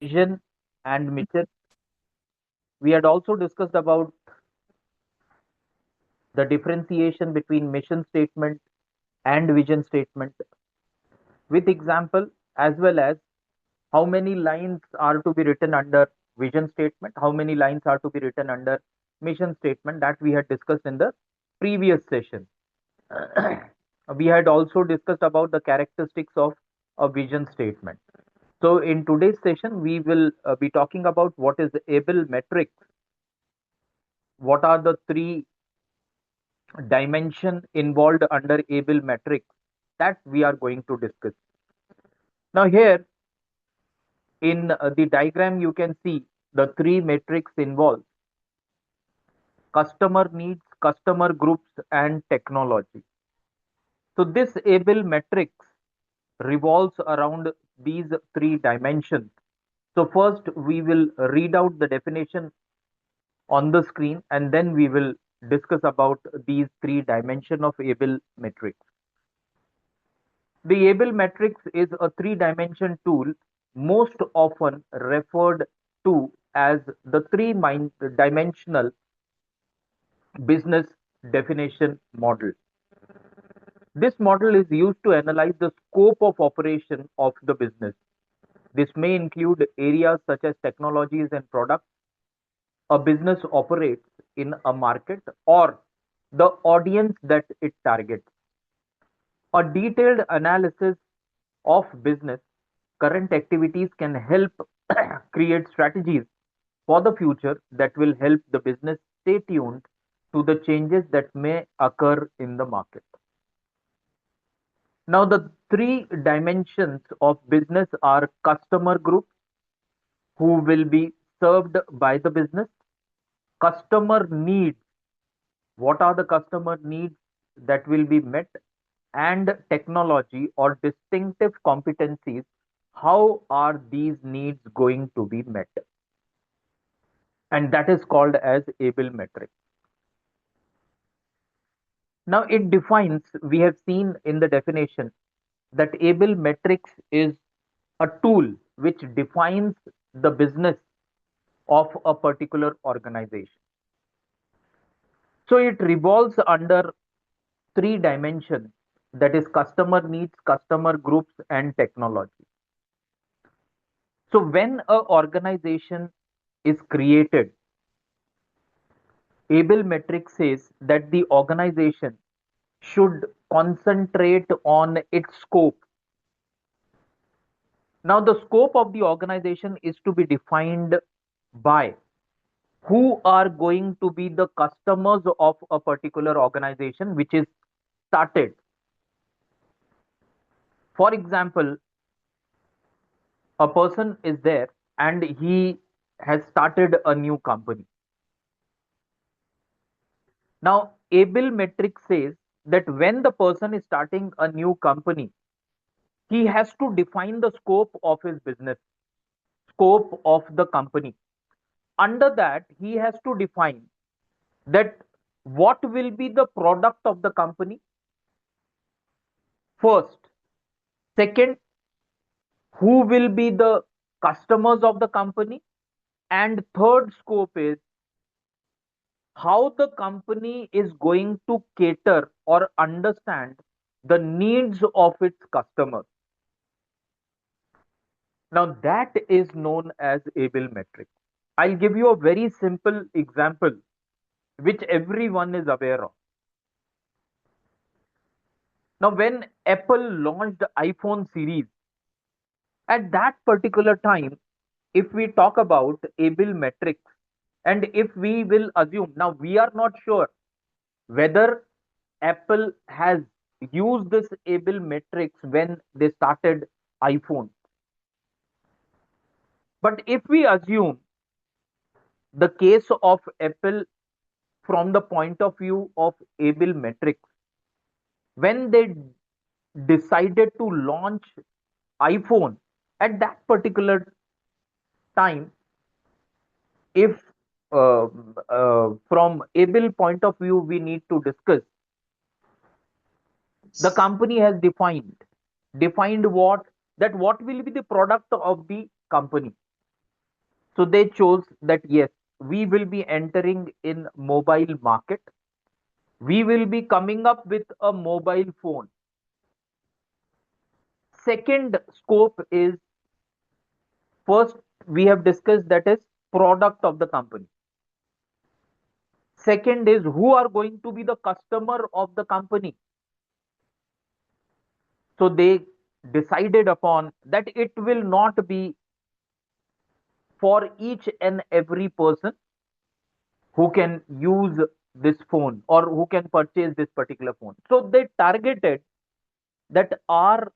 vision and mission. We had also discussed about the differentiation between mission statement and vision statement with example, as well as how many lines are to be written under vision statement, how many lines are to be written under mission statement, that we had discussed in the previous session. We had also discussed about the characteristics of a vision statement. So in today's session, we will be talking about what is the able metrics, what are the three dimension involved under able metrics that we are going to discuss. Now here in the diagram, you can see the three metrics involved: customer needs, customer groups, and technology. So this able metrics revolves around these three dimensions. So first we will read out the definition on the screen, and then we will discuss about these three dimension of able metrics. The able matrix is a three-dimension tool most often referred to as the three-dimensional business definition model. This model is used to analyze the scope of operation of the business. This may include areas such as technologies and products a business operates in a market or the audience that it targets. A detailed analysis of business current activities can help create strategies for the future that will help the business stay tuned to the changes that may occur in the market. Now, the three dimensions of business are customer groups who will be served by the business, customer needs, what are the customer needs that will be met, and technology or distinctive competencies, how are these needs going to be met, and that is called as able metric. Now it defines, we have seen in the definition that able metrics is a tool which defines the business of a particular organization. So it revolves under three dimensions, that is customer needs, customer groups, and technology. So when a organization is created, able metric says that the organization should concentrate on its scope. Now the scope of the organization is to be defined by who are going to be the customers of a particular organization which is started. For example, a person is there and he has started a new company. Now, able metric says that when the person is starting a new company, he has to define the scope of his business, scope of the company. Under that, he has to define that what will be the product of the company first. Second, who will be the customers of the company? And third scope is how the company is going to cater or understand the needs of its customers. Now that is known as able metric. I'll give you a very simple example which everyone is aware of. Now when Apple launched the iPhone series, at that particular time, if we talk about able metrics, and if we will assume, now we are not sure whether Apple has used this able metrics when they started iPhone. But if we assume the case of Apple from the point of view of able metrics, when they decided to launch iPhone at that particular time, if from able point of view we need to discuss, the company has defined what, that what will be the product of the company. So they chose that yes, we will be entering in mobile market. We will be coming up with a mobile phone. Second scope is, first we have discussed, that is product of the company. Second is who are going to be the customer of the company. So they decided upon that it will not be for each and every person who can use this phone or who can purchase this particular phone. So they targeted that our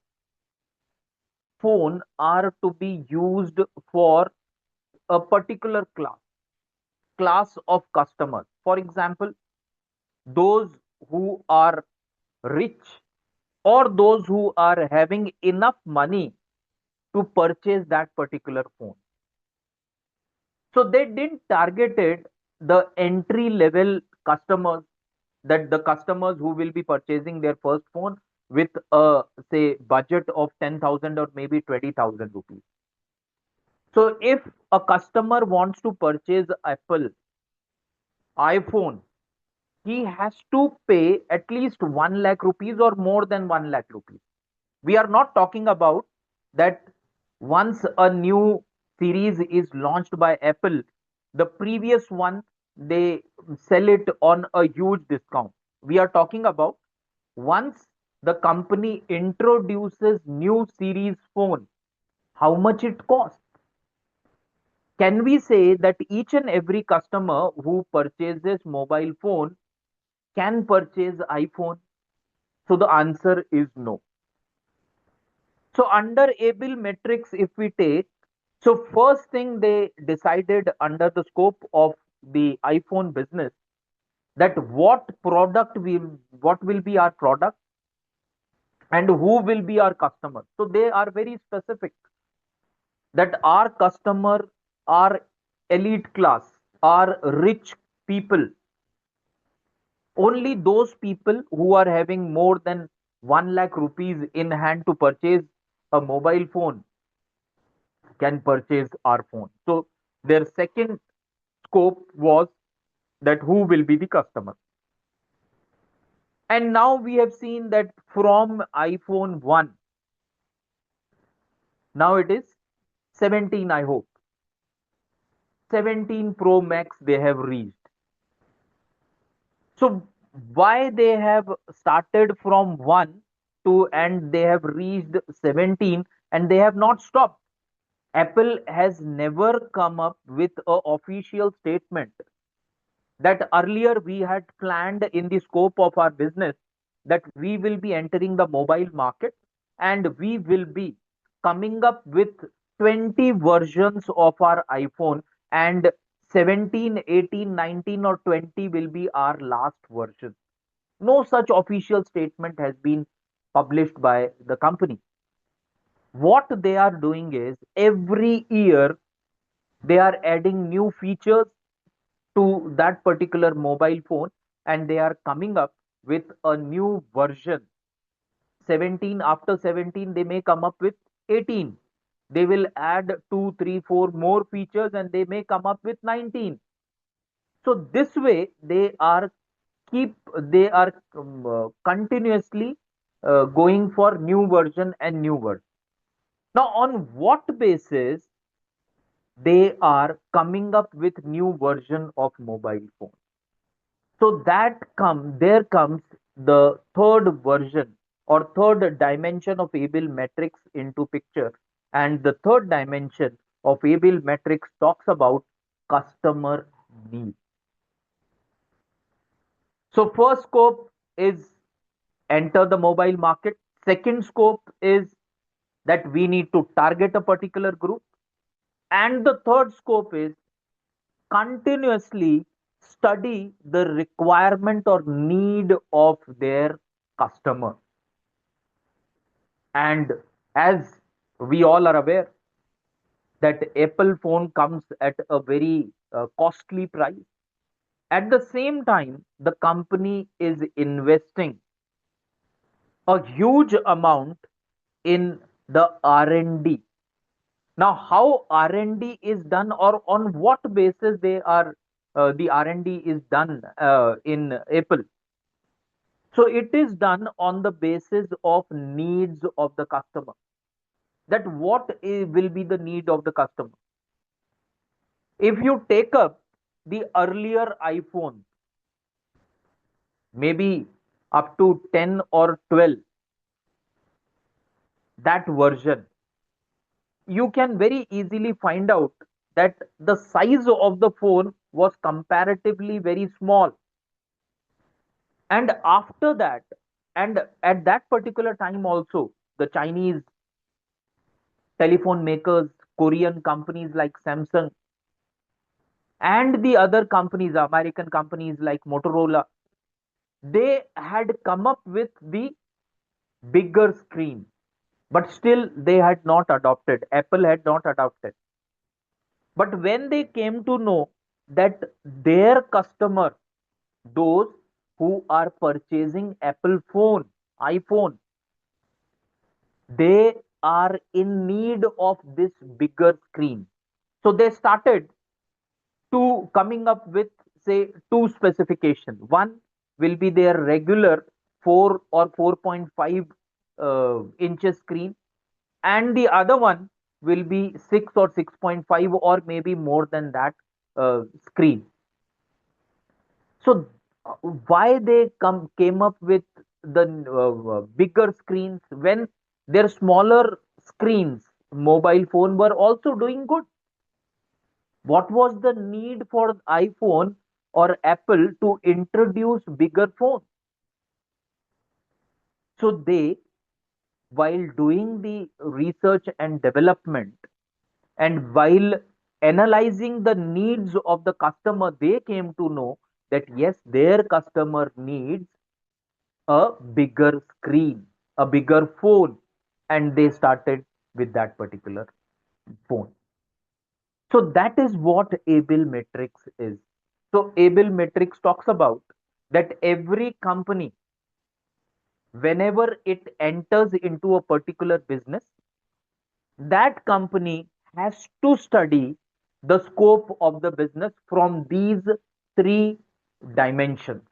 phone are to be used for a particular class of customers. For example, those who are rich or those who are having enough money to purchase that particular phone. So they didn't targeted the entry level customers, that the customers who will be purchasing their first phone with a say budget of 10,000 or maybe 20,000 rupees. So if a customer wants to purchase Apple iPhone, he has to pay at least 1 lakh rupees or more than 1 lakh rupees. We are not talking about that once a new series is launched by Apple, the previous one they sell it on a huge discount. We are talking about once the company introduces new series phone, how much it costs. Can we say that each and every customer who purchases mobile phone can purchase iPhone? So the answer is no. So under able metrics, if we take, so first thing they decided under the scope of the iPhone business, that what will be our product and who will be our customer. So they are very specific that our customer are elite class, are rich people. Only those people who are having more than 1 lakh rupees in hand to purchase a mobile phone can purchase our phone. So their second scope was that who will be the customer. And now we have seen that from iPhone 1, now it is 17, I hope. 17 Pro Max they have reached. So why they have started from 1 to and they have reached 17 and they have not stopped. Apple has never come up with a official statement that earlier we had planned in the scope of our business that we will be entering the mobile market and we will be coming up with 20 versions of our iPhone, and 17, 18, 19 or 20 will be our last version. No such official statement has been published by the company. What they are doing is every year they are adding new features to that particular mobile phone and they are coming up with a new version. 17, after 17 they may come up with 18. They will add 2 3 4 more features and they may come up with 19. So this way they are continuously going for new version and new version. Now on what basis they are coming up with new version of mobile phone? So there comes the third version or third dimension of able metrics into picture. And the third dimension of able metrics talks about customer needs. So first scope is enter the mobile market. Second scope is that we need to target a particular group. And the third scope is continuously study the requirement or need of their customer. And as we all are aware that Apple phone comes at a very costly price. At the same time, the company is investing a huge amount in the R&D. Now, how R&D is done, or on what basis the R&D is done in Apple? So it is done on the basis of needs of the customer. That will be the need of the customer. If you take up the earlier iPhone, maybe up to 10 or 12, that version, you can very easily find out that the size of the phone was comparatively very small. And after that, and at that particular time also, the Chinese telephone makers, Korean companies like Samsung, and the other companies, American companies like Motorola, they had come up with the bigger screen, but still they had not adopted. Apple had not adopted. But when they came to know that their customer, those who are purchasing Apple phone, iPhone, they are in need of this bigger screen. So they started to coming up with, say, two specification. One will be their regular 4 or 4.5 inches screen, and the other one will be 6 or 6.5 or maybe more than that screen. So why they came up with the bigger screens when their smaller screens, mobile phone, were also doing good? What was the need for iPhone or Apple to introduce bigger phone? So they, while doing the research and development, and while analyzing the needs of the customer, they came to know that yes, their customer needs a bigger screen, a bigger phone, and they started with that particular phone. So that is what Able Matrix is. So Able Matrix talks about that every company, whenever it enters into a particular business, that company has to study the scope of the business from these three dimensions.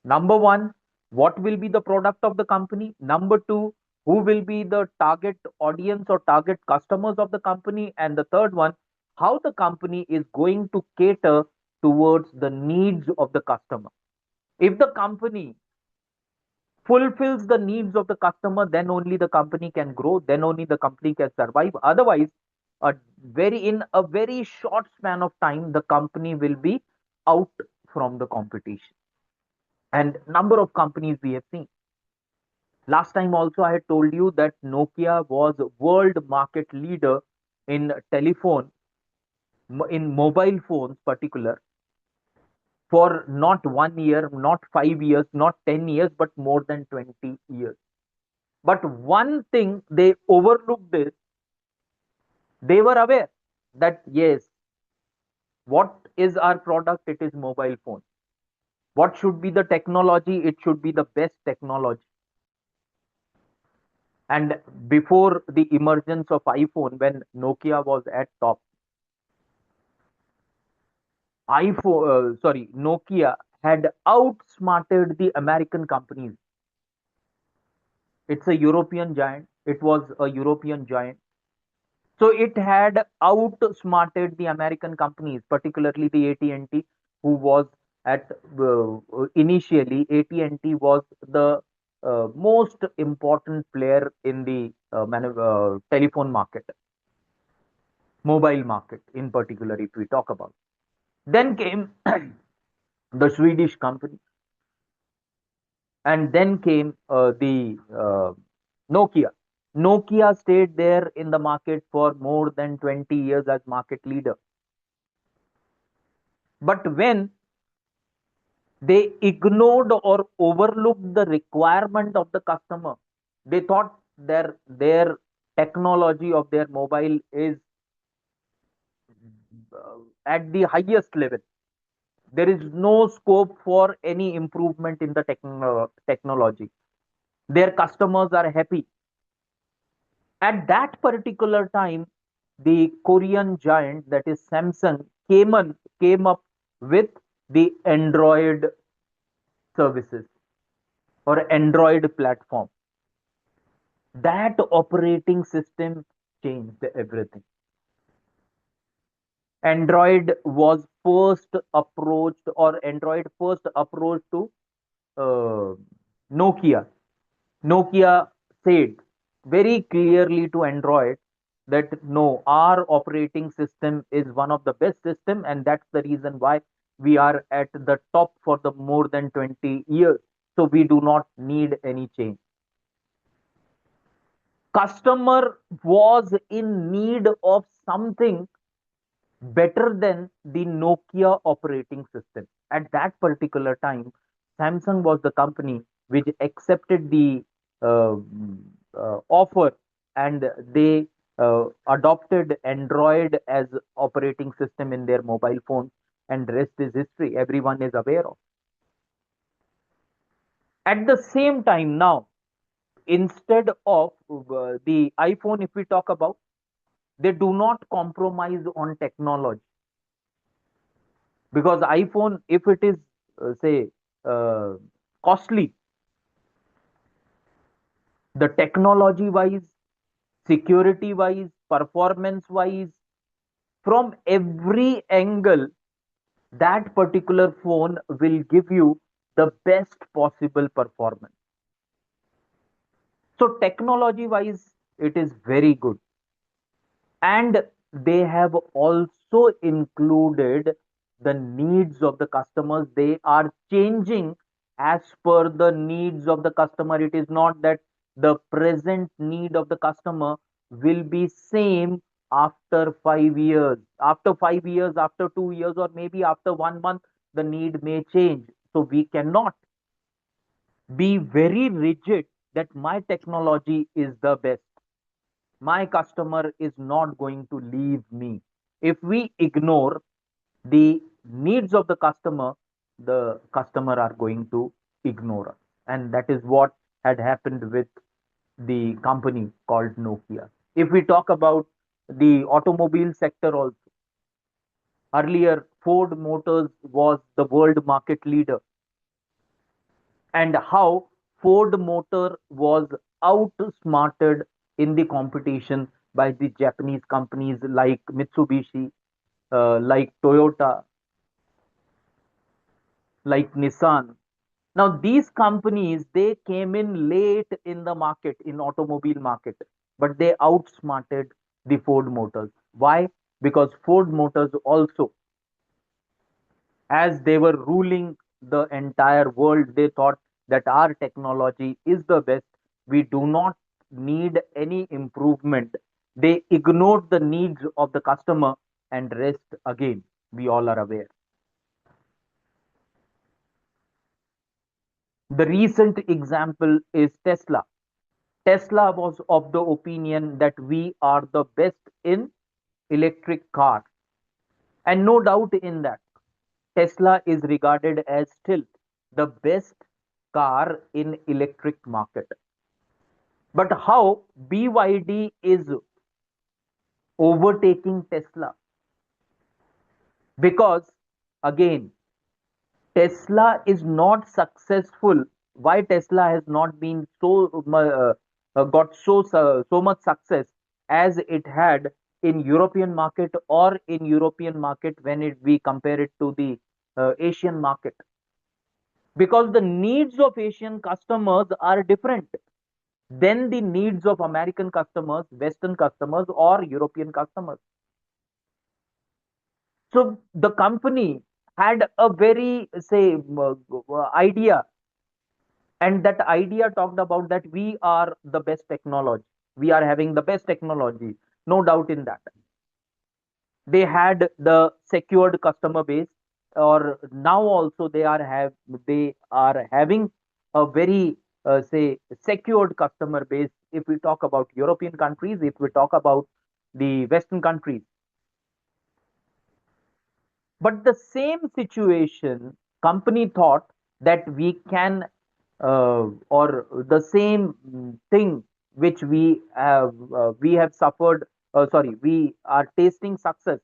Number one, what will be the product of the company? Number two, who will be the target audience or target customers of the company? And the third one, how the company is going to cater towards the needs of the customer. If the company fulfills the needs of the customer, then only the company can grow, then only the company can survive. Otherwise, in a very short span of time, the company will be out from the competition. And number of companies we have seen. Last time also I had told you that Nokia was world market leader in telephone, in mobile phones particular, for not 1 year, not 5 years, not 10 years, but more than 20 years. But one thing they overlooked is they were aware that yes, what is our product? It is mobile phone. What should be the technology? It should be the best technology. And before the emergence of iPhone, when Nokia was at top, Nokia had outsmarted the American companies. It's a European giant. It was a European giant. So it had outsmarted the American companies, particularly the AT&T, who was at initially AT&T was the most important player in the telephone market, mobile market in particular, if we talk about. Then came the Swedish company, and then came the Nokia. Nokia stayed there in the market for more than 20 years as market leader. But when they ignored or overlooked the requirement of the customer, they thought their technology of their mobile is at the highest level. There is no scope for any improvement in the technology. Their customers are happy. At that particular time, the Korean giant, that is Samsung, came up with the Android services or Android platform. That operating system changed everything. Android was first approached, or Android first approached to uh, Nokia. Nokia said very clearly to Android that no, our operating system is one of the best system, and that's the reason why we are at the top for the more than 20 years. So we do not need any change. Customer was in need of something better than the Nokia operating system. At that particular time, Samsung was the company which accepted the uh, offer, and they adopted Android as operating system in their mobile phones, and rest is history. Everyone is aware of. At the same time, now, instead of the iPhone, if we talk about, they do not compromise on technology, because iPhone, if it is say uh, costly, the technology wise, security wise, performance wise, from every angle, that particular phone will give you the best possible performance. So technology wise, it is very good. And they have also included the needs of the customers. They are changing as per the needs of the customer. It is not that the present need of the customer will be same after 5 years. After 5 years, after 2 years, or maybe after 1 month, the need may change. So we cannot be very rigid that my technology is the best, my customer is not going to leave me. If we ignore the needs of the customer are going to ignore us. And that is what had happened with the company called Nokia. If we talk about the automobile sector also, earlier Ford Motors was the world market leader, and how Ford Motor was outsmarted in the competition by the Japanese companies like Mitsubishi, like Toyota, like Nissan. Now these companies, they came in late in the market, in automobile market, but they outsmarted the Ford Motors. Why? Because Ford Motors also, as they were ruling the entire world, they thought that our technology is the best. We do not need any improvement. They ignored the needs of the customer, and rest again, we all are aware. The recent example is Tesla. Tesla was of the opinion that we are the best in electric cars. And no doubt in that, Tesla is regarded as still the best car in electric market. But how BYD is overtaking Tesla? Because again, Tesla is not successful. Why Tesla has not been got so much success as it had in European market, or in European market when we compare it to the Asian market? Because the needs of Asian customers are different than the needs of American customers, Western customers, or European customers. So the company had a very, say, idea, and that idea talked about that we are the best technology. We are having the best technology, no doubt in that. They had the secured customer base, or now also they are having a very say secured customer base. If we talk about European countries, if we talk about the Western countries, but the same situation, company thought that we can, or the same thing which we have suffered sorry, we are tasting success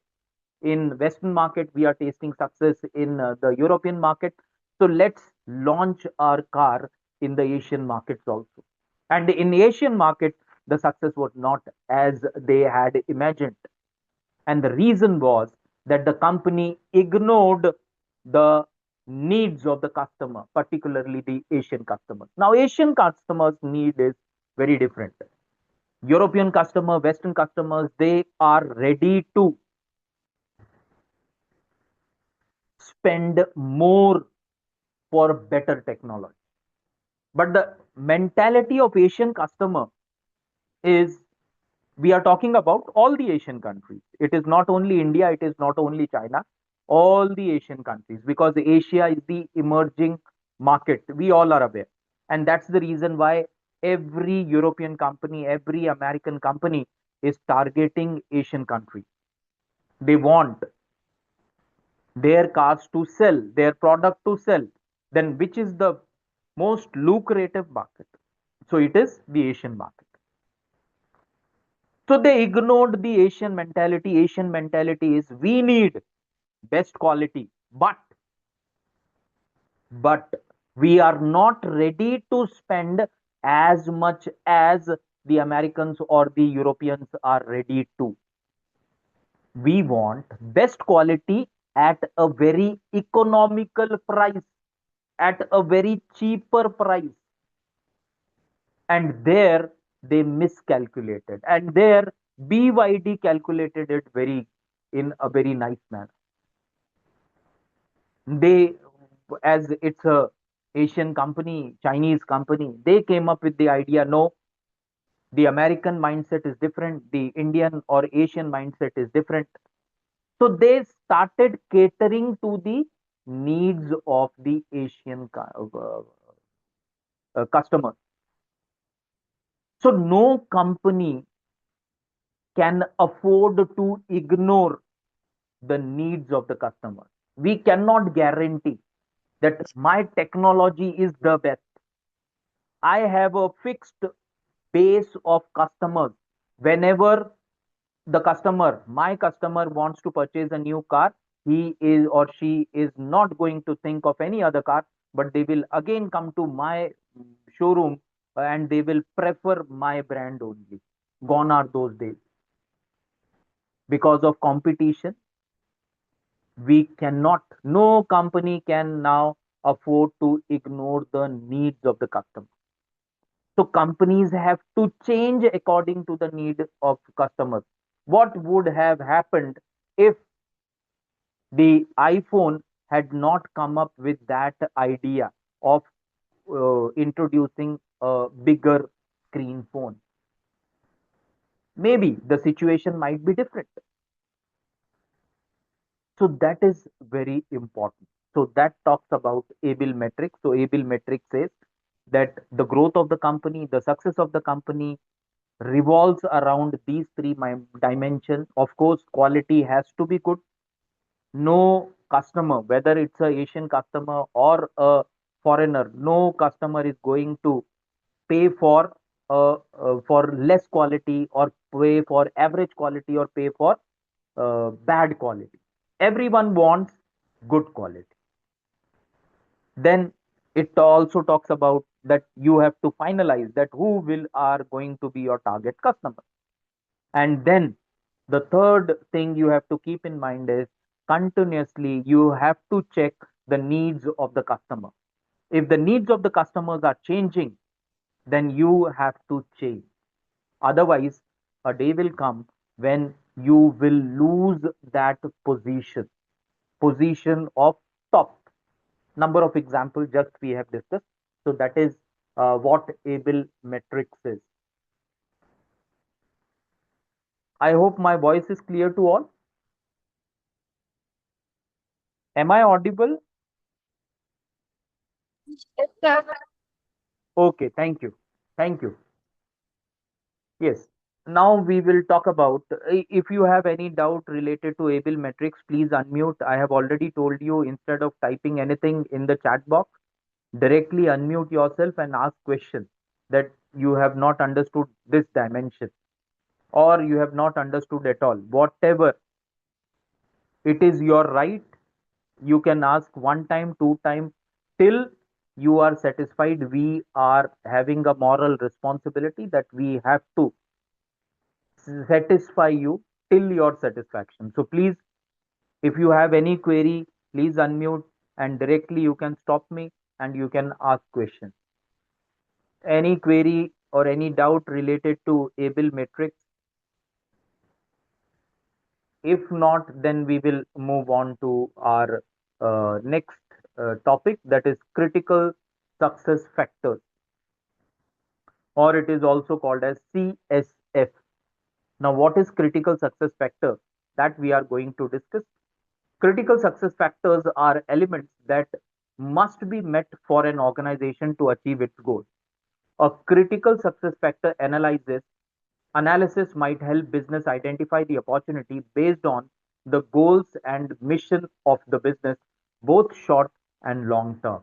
in Western market, we are tasting success in the European market. So let's launch our car in the Asian markets also. And in Asian market, the success was not as they had imagined. And the reason was that the company ignored the needs of the customer, particularly the Asian customers. Now, Asian customers' need is very different. European customer, Western customers, they are ready to spend more for better technology. But the mentality of Asian customer is, we are talking about all the Asian countries. It is not only India, it is not only China, all the Asian countries, because Asia is the emerging market. We all are aware. And that's the reason why every European company, every American company is targeting Asian countries. They want their cars to sell, their product to sell. Then which is the most lucrative market? So it is the Asian market. So they ignored the Asian mentality. Asian mentality is, we need best quality, but we are not ready to spend as much as the Americans or the Europeans are ready to. We want best quality at a very economical price, at a very cheaper price. And there they miscalculated, and there BYD calculated it very, in a very nice manner. They, as it's a Asian company, Chinese company, they came up with the idea, no, the American mindset is different, the Indian or Asian mindset is different. So they started catering to the needs of the Asian customers. So no company can afford to ignore the needs of the customer. We cannot guarantee that my technology is the best. I have a fixed base of customers. Whenever the customer, my customer, wants to purchase a new car, he is or she is not going to think of any other car, but they will again come to my showroom, and they will prefer my brand only. Gone are those days. Because of competition, we cannot, no company can now afford to ignore the needs of the customer. So companies have to change according to the need of customers. What would have happened if the iPhone had not come up with that idea of introducing a bigger screen phone? Maybe the situation might be different. So that is very important. So that talks about able metrics. So able metric says that the growth of the company, the success of the company revolves around these three dimensions. Of course, quality has to be good. No customer, whether it's a Asian customer or a foreigner, no customer is going to pay for less quality, or pay for average quality, or pay for bad quality. Everyone wants good quality. Then it also talks about that you have to finalize that who will are going to be your target customer. And then the third thing you have to keep in mind is, continuously you have to check the needs of the customer. If the needs of the customers are changing, then you have to change. Otherwise, a day will come when you will lose that position of top. Number of examples just we have discussed. So that is what able metrics is. I hope my voice is clear to all. Am I audible? Yes, sir. Okay, thank you. Thank you. Yes. Now we will talk about, if you have any doubt related to able metrics, please unmute. I have already told you, instead of typing anything in the chat box, directly unmute yourself and ask questions that you have not understood this dimension. or you have not understood at all. Whatever, it is your right. You can ask one time, two time, till you are satisfied. We are having a moral responsibility that we have to satisfy you till your satisfaction. So please, if you have any query, please unmute and directly you can stop me and you can ask questions. Any query or any doubt related to able matrix? If not, then we will move on to our next topic, that is critical success factors, or it is also called as CSF. Now, what is critical success factor? That we are going to discuss. Critical success factors are elements that must be met for an organization to achieve its goal. A critical success factor analysis might help business identify the opportunity based on the goals and mission of the business, both short and long term.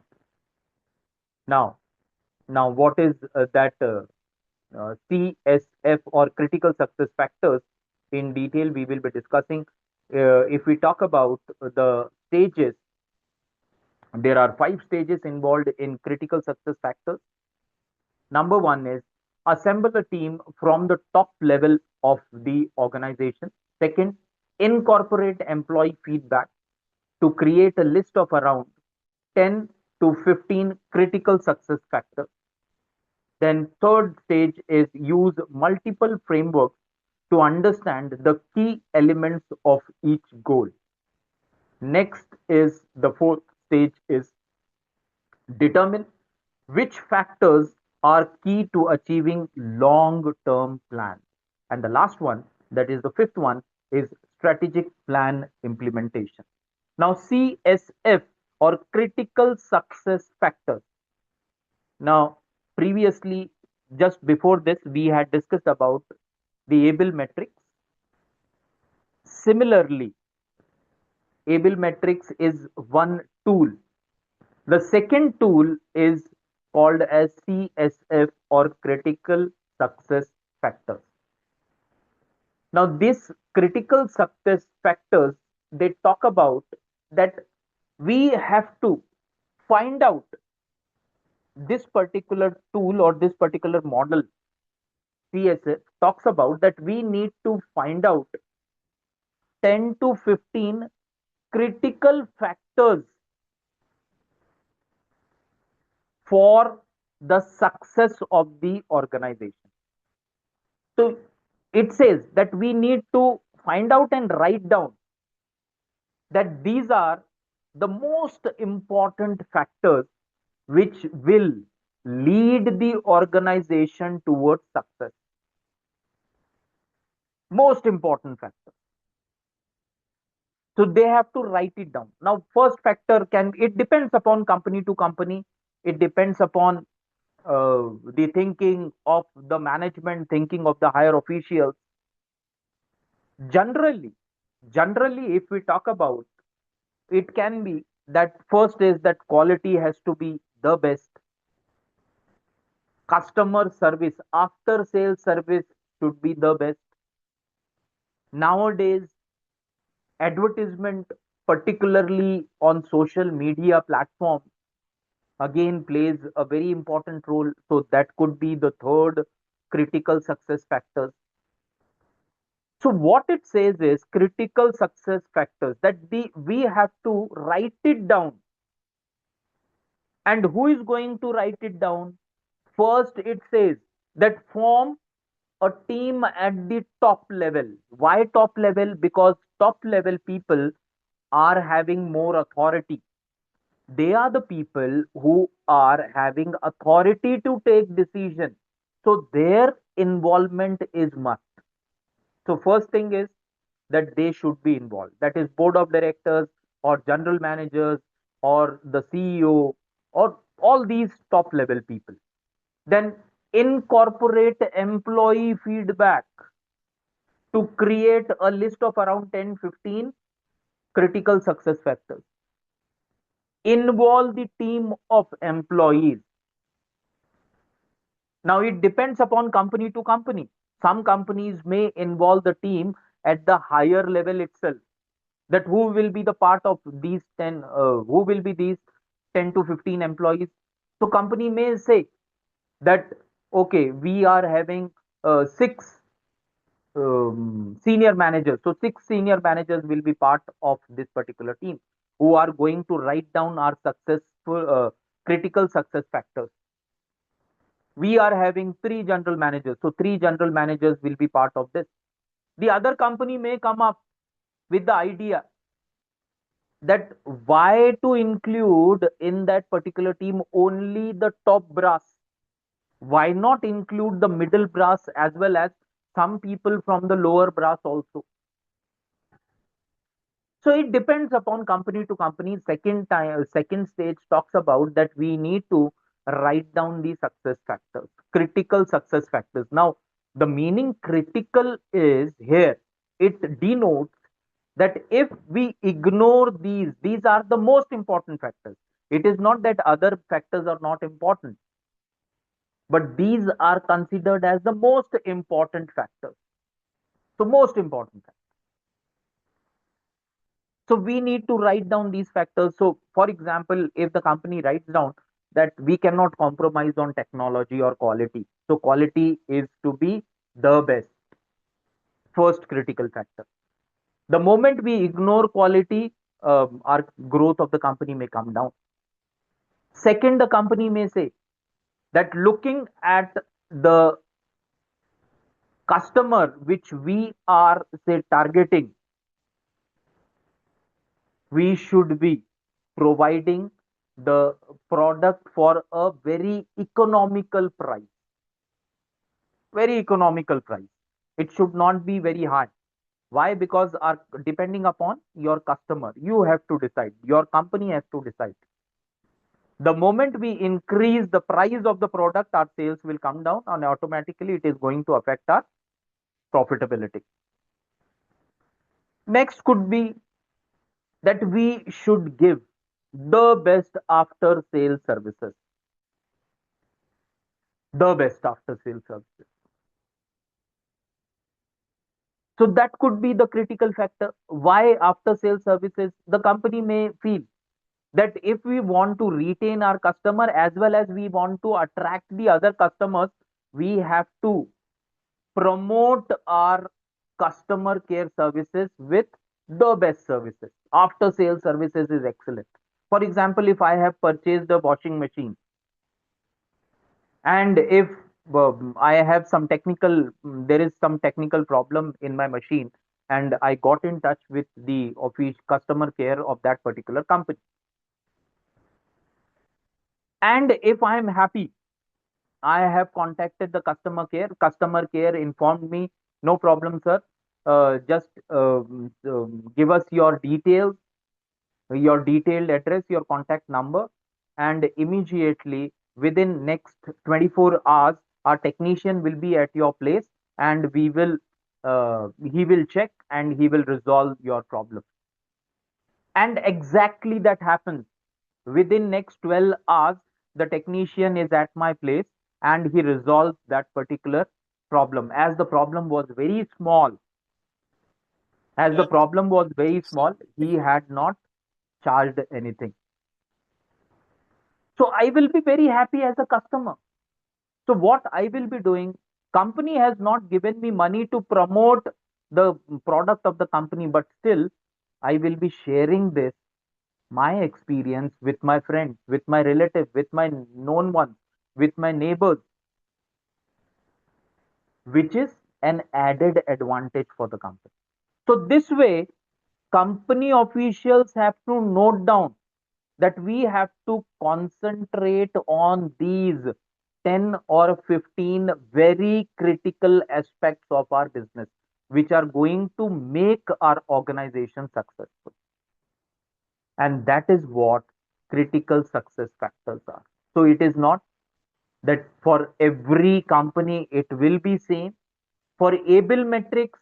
Now, what is that CSF or critical success factors? In detail, we will be discussing. If we talk about the stages, there are 5 stages involved in critical success factors. Number one is assemble a team from the top level of the organization. Second, incorporate employee feedback to create a list of around 10 to 15 critical success factors. Then, third stage is use multiple frameworks to understand the key elements of each goal. Next is the fourth stage is determine which factors are key to achieving long-term plans. And the last one, that is the fifth one, is strategic plan implementation. Now, CSF or critical success factors. Now, previously, just before this, we had discussed about the able metrics. Similarly, able metrics is one tool. The second tool is called as CSF or critical success factors. Now, these critical success factors, they talk about that we have to find out this particular tool or this particular model. CSF talks about that we need to find out 10 to 15 critical factors for the success of the organization. So it says that we need to find out and write down that these are the most important factors which will lead the organization towards success. Most important factor. So they have to write it down. Now, first factor it depends upon company to company. It depends upon the thinking of the management, thinking of the higher officials. Generally, if we talk about, it can be that first is that quality has to be the best. Customer service, after sales service should be the best. Nowadays, advertisement, particularly on social media platforms, again plays a very important role. So that could be the third critical success factors. So what it says is critical success factors that we have to write it down. And who is going to write it down? First, it says that form a team at the top level. Why top level? Because top level people are having more authority. They are the people who are having authority to take decision. So their involvement is must. So first thing is that they should be involved. That is board of directors or general managers or the CEO or all these top level people. Then incorporate employee feedback to create a list of around 10, 15 critical success factors. Involve the team of employees. Now it depends upon company to company. Some companies may involve the team at the higher level itself, that who will be the part of these 10, who will be these 10 to 15 employees. So company may say that, okay, we are having six senior managers. So six senior managers will be part of this particular team, who are going to write down our successful critical success factors. We are having three general managers. So three general managers will be part of this. The other company may come up with the idea that why to include in that particular team only the top brass? Why not include the middle brass as well as some people from the lower brass also? So it depends upon company to company. Second stage talks about that we need to write down the success factors, critical success factors. Now, the meaning critical is here. It denotes that if we ignore these are the most important factors. It is not that other factors are not important, but these are considered as the most important factors. So, most important factors. So we need to write down these factors. So, for example, if the company writes down that we cannot compromise on technology or quality, so quality is to be the best, first critical factor. The moment we ignore quality, our growth of the company may come down. Second, the company may say that looking at the customer which we are, say, targeting, we should be providing the product for a very economical price. Very economical price. It should not be very high. Why? Because our depending upon your customer, you have to decide. Your company has to decide. The moment we increase the price of the product, our sales will come down, and automatically it is going to affect our profitability. Next could be that we should give the best after sales services. The best after sales services. So that could be the critical factor. Why after sales services? The company may feel that if we want to retain our customer as well as we want to attract the other customers, we have to promote our customer care services with the best services. After sales services is excellent. For example, if I have purchased a washing machine, and if I have some technical there is some technical problem in my machine, and I got in touch with the office customer care of that particular company, and if I am happy, I have contacted the customer care informed me, no problem sir, just give us your detailed address, your contact number, and immediately within next 24 hours, our technician will be at your place, and he will check and he will resolve your problem. And exactly that happens. Within next 12 hours, the technician is at my place and he resolves that particular problem. As the problem was very small, he had not charged anything. So I will be very happy as a customer. So what I will be doing, company has not given me money to promote the product of the company, but still I will be sharing this, my experience with my friends, with my relatives, with my known ones, with my neighbors, which is an added advantage for the company. So this way, company officials have to note down that we have to concentrate on these 10 or 15 very critical aspects of our business, which are going to make our organization successful. And that is what critical success factors are. So it is not that for every company it will be same. For able metrics,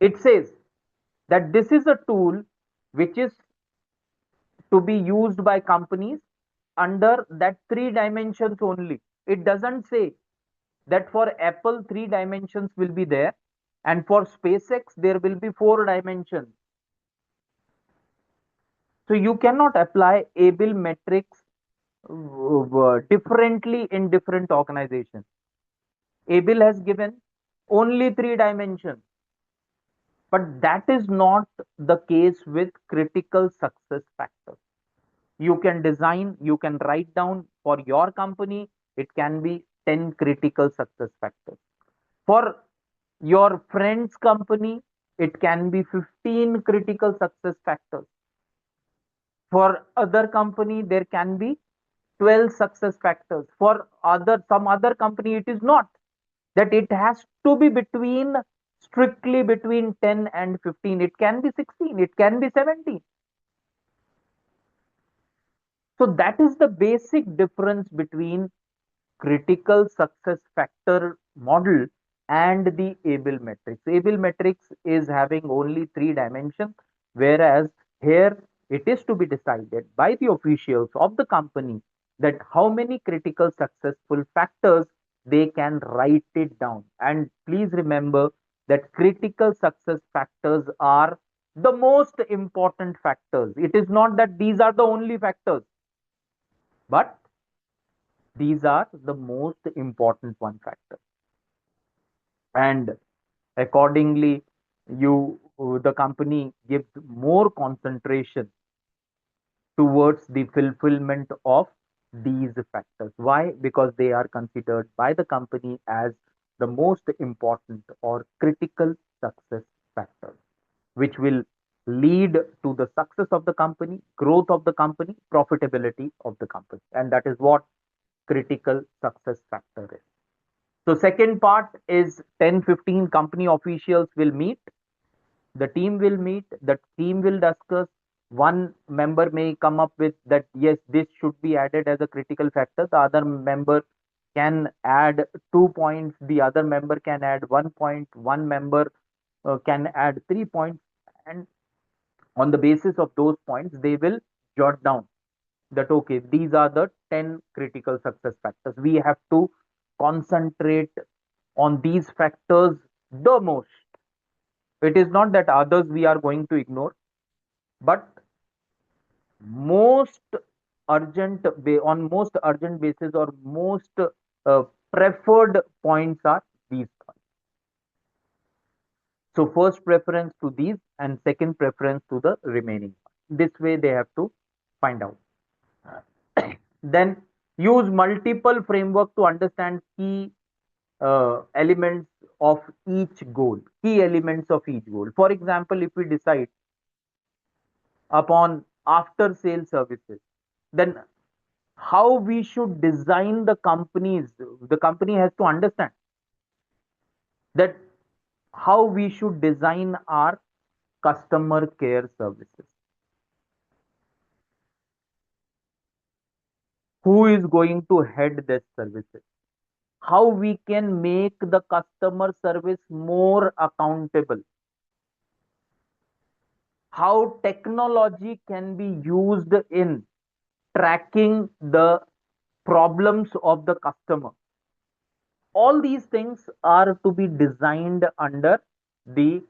it says that this is a tool which is to be used by companies under that three dimensions only. It doesn't say that for Apple, three dimensions will be there, and for SpaceX, there will be four dimensions. So you cannot apply able metrics differently in different organizations. Able has given only three dimensions, but that is not the case with critical success factors. You can design, you can write down for your company, it can be 10 critical success factors. For your friend's company, it can be 15 critical success factors. For other company, there can be 12 success factors. For other some other company, it is not. That it has to be between strictly between 10 and 15. It can be 16, it can be 17. So that is the basic difference between critical success factor model and the able matrix. Able matrix is having only three dimensions, whereas here it is to be decided by the officials of the company that how many critical successful factors they can write it down. And please remember that critical success factors are the most important factors. It is not that these are the only factors, but these are the most important one factor. And accordingly, you the company gives more concentration towards the fulfillment of these factors. Why? Because they are considered by the company as the most important or critical success factors, which will lead to the success of the company, growth of the company, profitability of the company. And that is what critical success factor is. So second part is 10-15 company officials will meet. The team will meet. The team will discuss. One member may come up with that, yes, this should be added as a critical factor. The other member can add 2 points. The other member can add 1 point. One member can add 3 points. And on the basis of those points, they will jot down that, okay, these are the 10 critical success factors. We have to concentrate on these factors the most. It is not that others we are going to ignore, but most on most urgent basis or most uh, preferred points are these points. So first preference to these and second preference to the remaining. This way they have to find out. Then use multiple framework to understand key elements of each goal, key elements of each goal. For example, if we decide upon after sale services, then how we should design the company has to understand that how we should design our customer care services. Who is going to head this services? How we can make the customer service more accountable? How technology can be used in tracking the problems of the customer. All these things are to be designed under the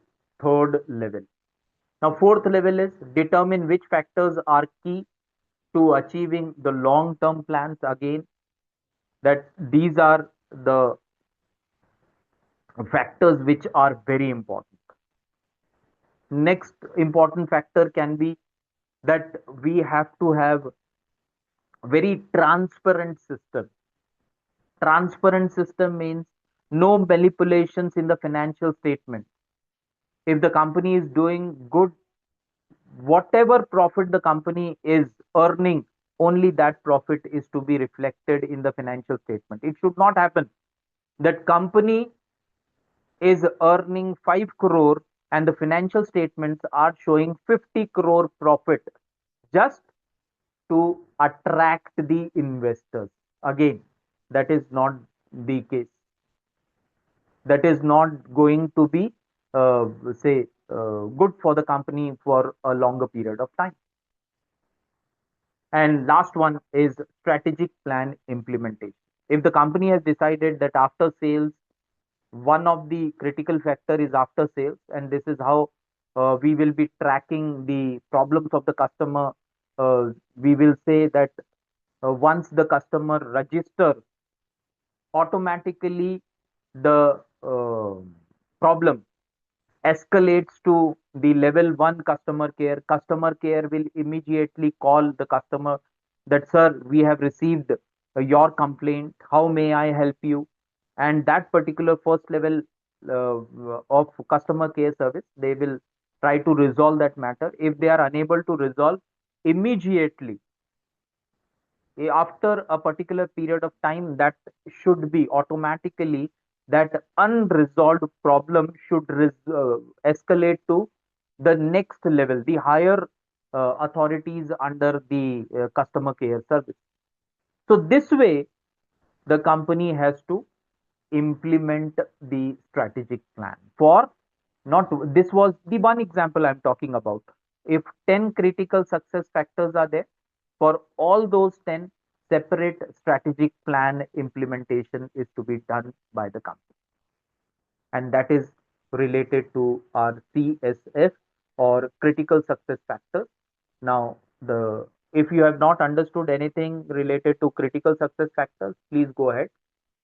third level. Now, fourth level is determine which factors are key to achieving the long term plans. Again, that these are the factors which are very important. Next important factor can be that we have to have very transparent system. Transparent system means no manipulations in the financial statement. If the company is doing good, whatever profit the company is earning, only that profit is to be reflected in the financial statement. It should not happen that company is earning 5 crore and the financial statements are showing 50 crore profit just to attract the investors. Again, that is not the case. That is not going to be, say, good for the company for a longer period of time. And last one is strategic plan implementation. If the company has decided that after sales, one of the critical factor is after sales, and this is how we will be tracking the problems of the customer. We will say that once the customer registers, automatically the problem escalates to the level 1 customer care. Customer care will immediately call the customer that, sir, we have received your complaint, how may I help you? And that particular first level of customer care service, they will try to resolve that matter. If they are unable to resolve immediately, after a particular period of time, that should be automatically, that unresolved problem should escalate to the next level, the higher authorities under the customer care service. So this way the company has to implement the strategic plan for, not this was the one example I'm talking about. If 10 critical success factors are there, for all those 10, separate strategic plan implementation is to be done by the company, and that is related to our CSF, or critical success factors. Now, the if you have not understood anything related to critical success factors, please go ahead,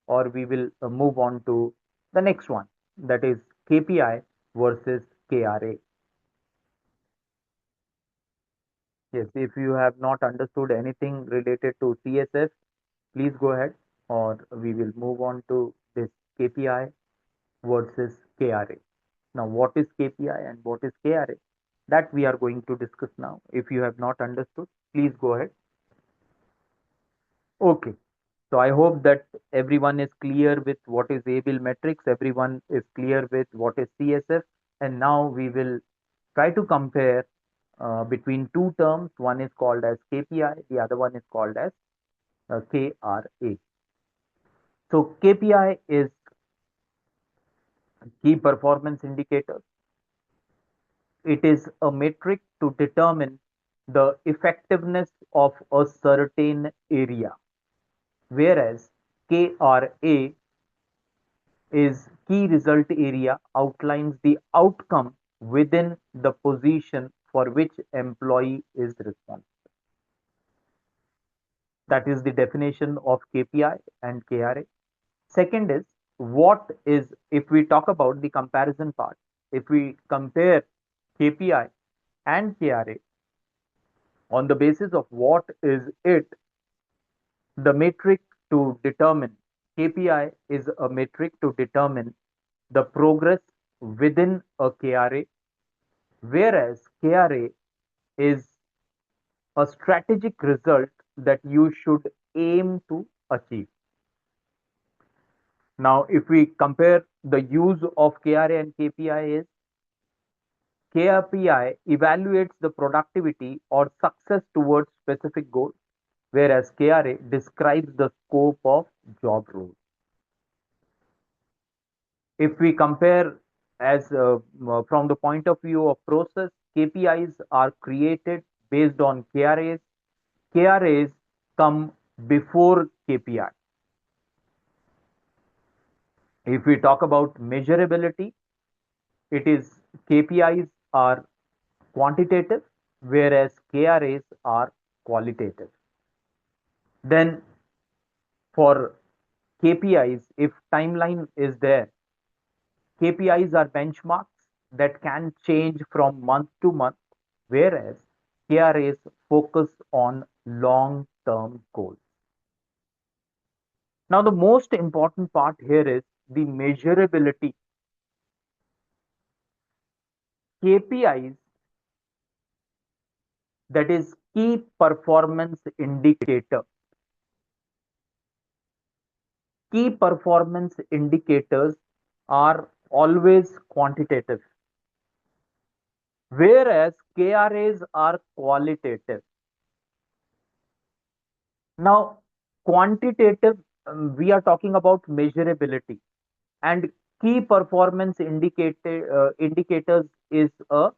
or we will move on to the next one, that is KPI versus KRA. Yes, if you have not understood anything related to CSF, please go ahead, or we will move on to this KPI versus KRA. Now, what is KPI and what is KRA? That we are going to discuss now. If you have not understood, please go ahead. Okay. So I hope that everyone is clear with what is able metrics, everyone is clear with what is CSF, and now we will try to compare between two terms. One is called as KPI, the other one is called as KRA. So KPI is key performance indicator. It is a metric to determine the effectiveness of a certain area, whereas KRA is key result area, outlines the outcome within the position for which employee is responsible. That is the definition of KPI and KRA. Second is, what is, if we talk about the comparison part, if we compare KPI and KRA, on the basis of what is it, the metric to determine, KPI is a metric to determine the progress within a KRA, whereas KRA is a strategic result that you should aim to achieve. Now, if we compare the use of KRA and KPI is, KPI evaluates the productivity or success towards specific goals, whereas KRA describes the scope of job role. If we compare as from the point of view of process, KPIs are created based on KRAs. KRAs come before KPI. If we talk about measurability, it is KPIs are quantitative, whereas KRAs are qualitative. Then for KPIs, if timeline is there, KPIs are benchmarks that can change from month to month, whereas KRAs focus on long-term goals. Now, the most important part here is the measurability. KPIs, that is key performance indicator. Key performance indicators are always quantitative, whereas KRAs are qualitative. Now, quantitative, we are talking about measurability, and key performance indicators is a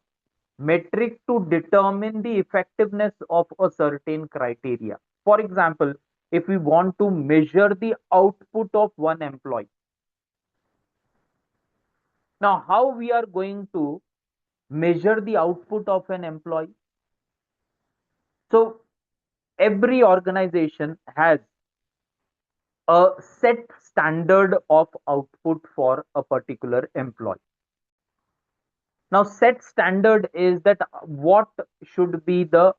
metric to determine the effectiveness of a certain criteria. For example, if we want to measure the output of one employee. Now, how we are going to measure the output of an employee? So, every organization has a set standard of output for a particular employee. Now, set standard is that what should be the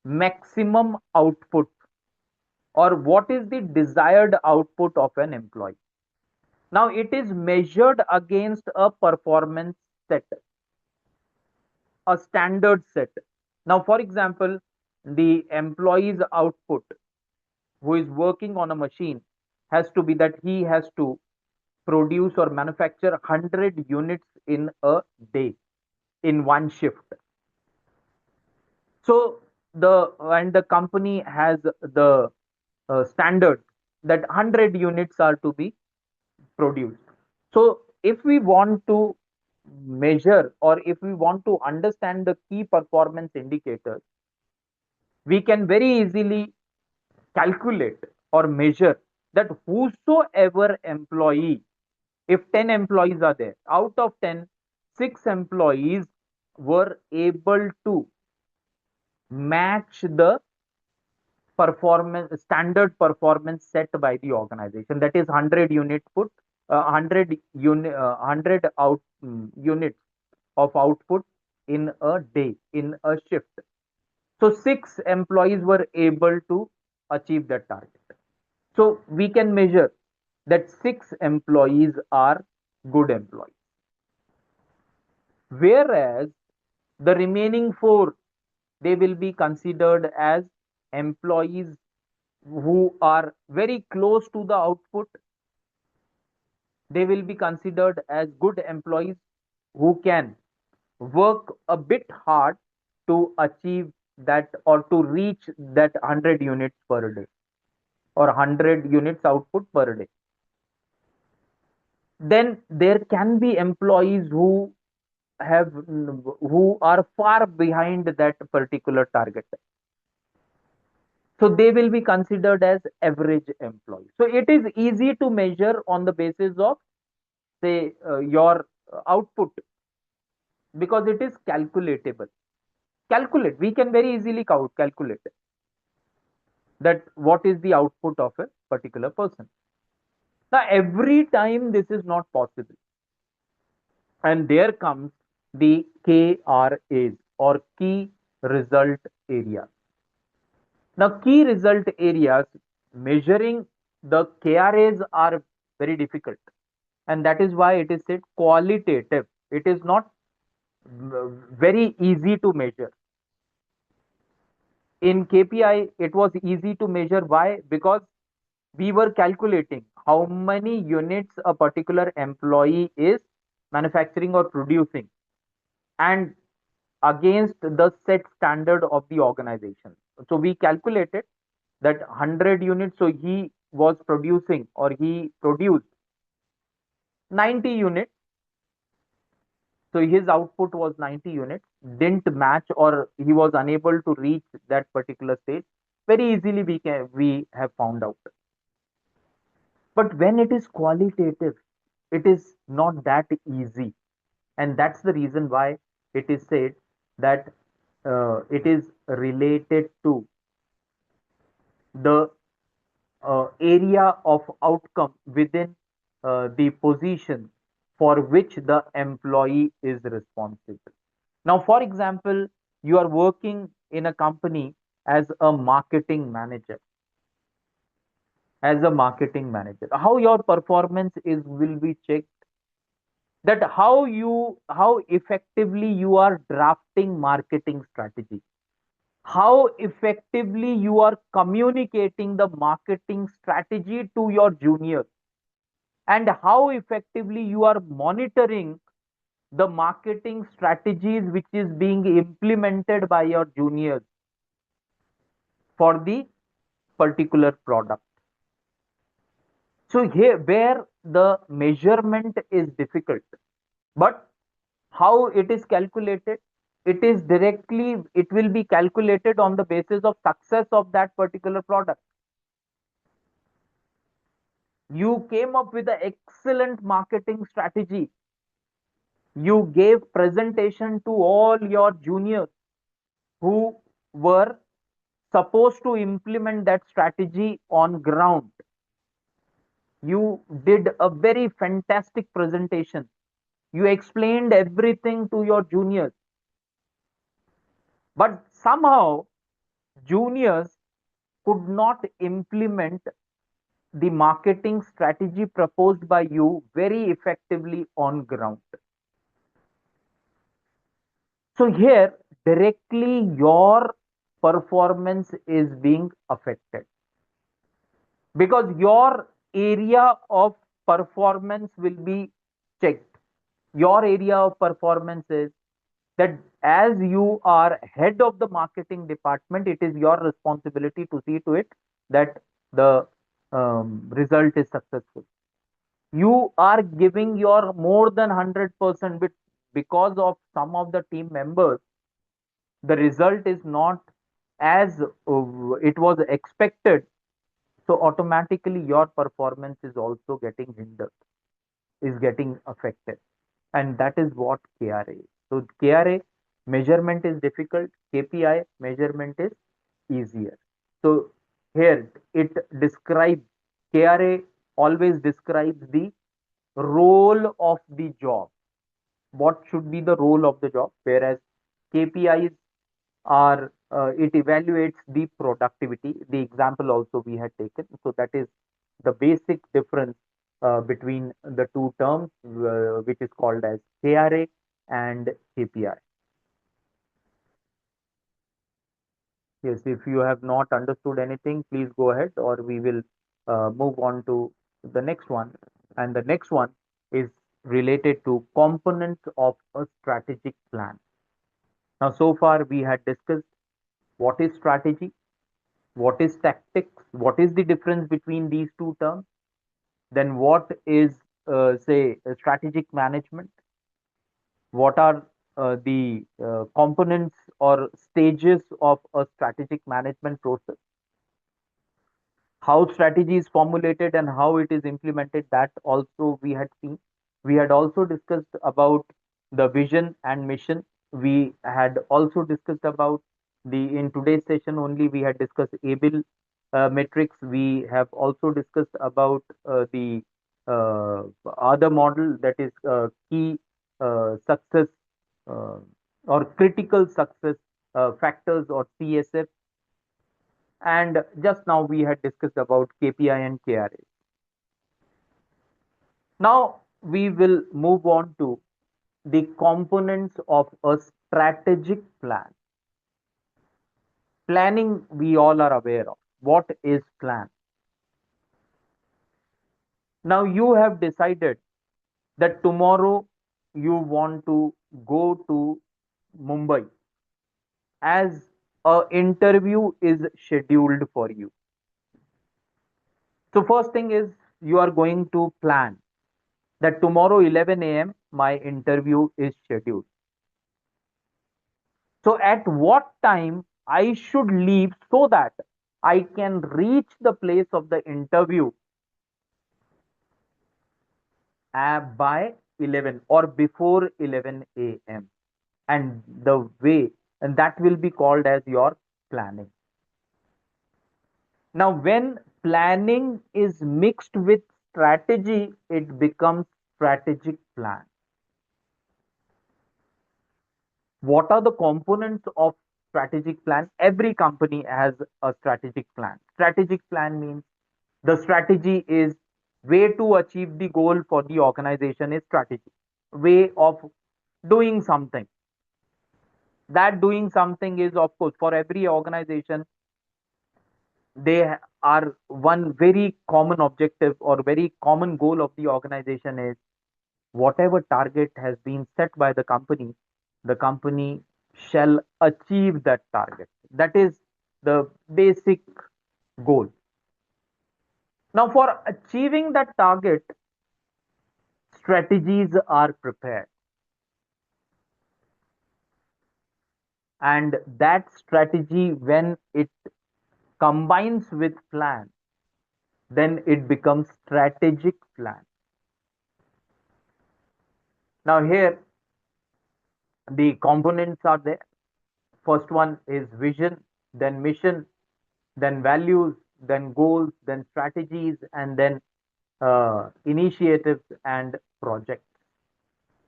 maximum output or what is the desired output of an employee. Now, it is measured against a performance set, a standard set. Now, for example, the employee's output who is working on a machine has to be that he has to produce or manufacture 100 units in a day in one shift. So the company has the standard that 100 units are to be produced. So if we want to measure or if we want to understand the key performance indicators, we can very easily calculate or measure that whosoever employee, if 10 employees are there, out of 10, 6 employees were able to match the performance standard performance set by the organization, that is 100 unit put 100 units of output in a day in a shift. So 6 employees were able to achieve that target. So we can measure that 6 employees are good employees, whereas the remaining 4, they will be considered as employees who are very close to the output. They will be considered as good employees who can work a bit hard to achieve that or to reach that 100 units per day or 100 units output per day. Then there can be employees who are far behind that particular target, so they will be considered as average employees. So it is easy to measure on the basis of, say, your output, because it is calculatable. Calculate, we can very easily calculate that what is the output of a particular person. Now every time this is not possible, and there comes the KRAs or key result areas. Now, key result areas, measuring the KRAs are very difficult, and that is why it is said qualitative. It is not very easy to measure. In KPI, it was easy to measure. Why? Because we were calculating how many units a particular employee is manufacturing or producing, and against the set standard of the organization. So we calculated that 100 units, so he was producing or he produced 90 units. So his output was 90 units, didn't match or he was unable to reach that particular stage. Very easily we have found out. But when it is qualitative, it is not that easy. And that's the reason why it is said that it is related to the area of outcome within the position for which the employee is responsible. Now, for example, you are working in a company as a marketing manager. As a marketing manager, how your performance is will be checked, that how effectively you are drafting marketing strategy, how effectively you are communicating the marketing strategy to your juniors, and how effectively you are monitoring the marketing strategies which is being implemented by your juniors for the particular product. So here where the measurement is difficult, but how it is calculated, it will be calculated on the basis of success of that particular product. You came up with an excellent marketing strategy. You gave presentation to all your juniors who were supposed to implement that strategy on ground. You did a very fantastic presentation. You explained everything to your juniors, but somehow juniors could not implement the marketing strategy proposed by you very effectively on ground. So here directly your performance is being affected, because your area of performance will be checked. Your area of performance is that as you are head of the marketing department, it is your responsibility to see to it that the result is successful. You are giving your more than 100%, but because of some of the team members, the result is not as it was expected. So automatically your performance is also getting hindered, is getting affected. And that is what KRA is. So KRA measurement is difficult, KPI measurement is easier. So here it describes, KRA always describes the role of the job. What should be the role of the job? Whereas KPIs are, it evaluates the productivity. The example also we had taken. So that is the basic difference between the two terms, which is called as KRA and KPI. Yes, if you have not understood anything, please go ahead, or we will move on to the next one. And the next one is related to components of a strategic plan. Now, so far we had discussed what is strategy, what is tactics, what is the difference between these two terms, then what is, say, strategic management, what are the components or stages of a strategic management process, how strategy is formulated and how it is implemented, that also we had seen. We had also discussed about the vision and mission. We had also discussed about the, in today's session only we had discussed able metrics. We have also discussed about the other model, that is key success uh, or critical success factors, or CSF. And just now we had discussed about KPI and KRA. Now we will move on to the components of a strategic plan. Planning, we all are aware of. What is plan? Now you have decided that tomorrow you want to go to Mumbai, as a interview is scheduled for you. So first thing is, you are going to plan that tomorrow 11 a.m. my interview is scheduled. So at what time I should leave so that I can reach the place of the interview by 11 or before 11 a.m. And the way, and that will be called as your planning. Now, when planning is mixed with strategy, it becomes strategic plan. What are the components of strategic plan? Every company has a strategic plan. Strategic plan means the strategy is way to achieve the goal for the organization is strategy, way of doing something. That doing something is, of course, for every organization, they are one very common objective or very common goal of the organization is whatever target has been set by the company shall achieve that target. That is the basic goal. Now, for achieving that target, strategies are prepared, and that strategy, when it combines with plan, then it becomes strategic plan. Now here the components are there. First one is vision, then mission, then values, then goals, then strategies, and then initiatives and projects.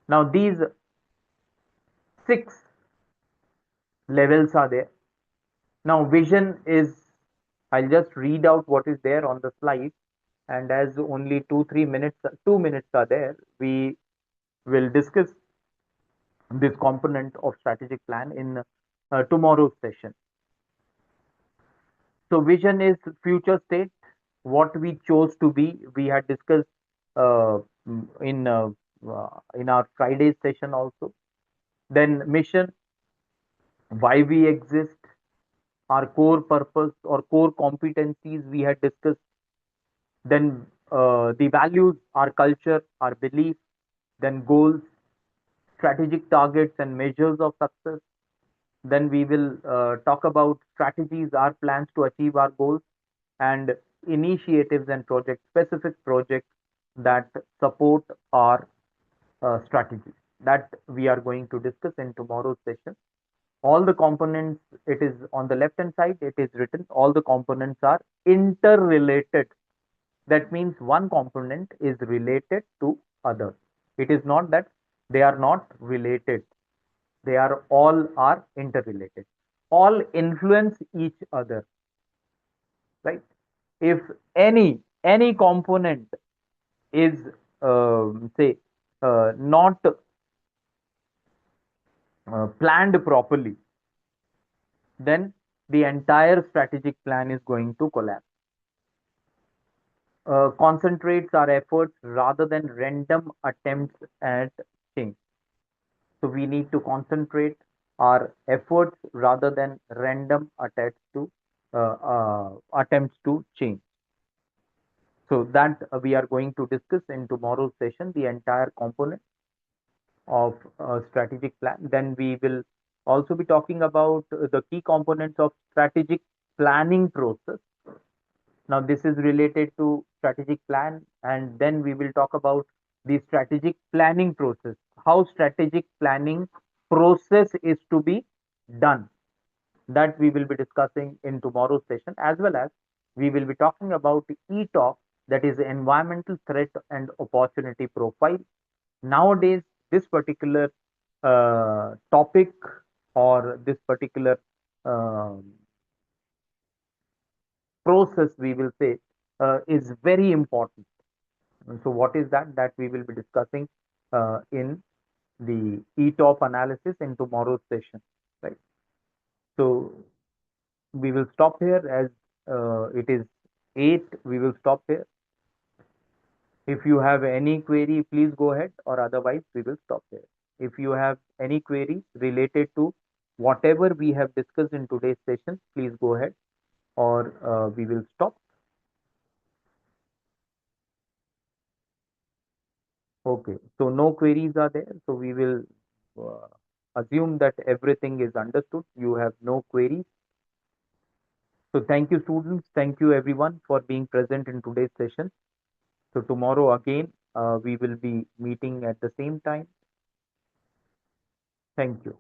Now these six levels are there. Now vision is, I'll just read out what is there on the slide, and as only 2 minutes are there, we will discuss this component of strategic plan in tomorrow's session. So vision is future state, what we chose to be. We had discussed uh, in our Friday session also. Then mission, why we exist, our core purpose or core competencies we had discussed. Then the values, our culture, our belief. Then goals, strategic targets and measures of success. Then we will talk about strategies, our plans to achieve our goals, and initiatives and projects, specific projects that support our strategies. That we are going to discuss in tomorrow's session. All the components, it is on the left hand side, it is written, all the components are interrelated. That means one component is related to others. It is not that they are not related. They are all are interrelated. All influence each other, right? If any component is say not planned properly, then the entire strategic plan is going to collapse. Concentrates our efforts rather than random attempts at change. So we need to concentrate our efforts rather than random attempts to change. So that we are going to discuss in tomorrow's session, the entire component of strategic plan. Then we will also be talking about the key components of strategic planning process. Now this is related to strategic plan, and then we will talk about the strategic planning process, how strategic planning process is to be done. That we will be discussing in tomorrow's session, as well as we will be talking about ETOP, that is environmental threat and opportunity profile. Nowadays, this particular topic or this particular uh, process, we will say, is very important. And so, what is that? That we will be discussing in the ETOP analysis in tomorrow's session, right? So, we will stop here as it is 8. We will stop here. If you have any query, please go ahead, or otherwise we will stop here. If you have any queries related to whatever we have discussed in today's session, please go ahead, or we will stop. Okay, so no queries are there. So we will assume that everything is understood. You have no queries. So thank you, students. Thank you, everyone, for being present in today's session. So tomorrow again, we will be meeting at the same time. Thank you.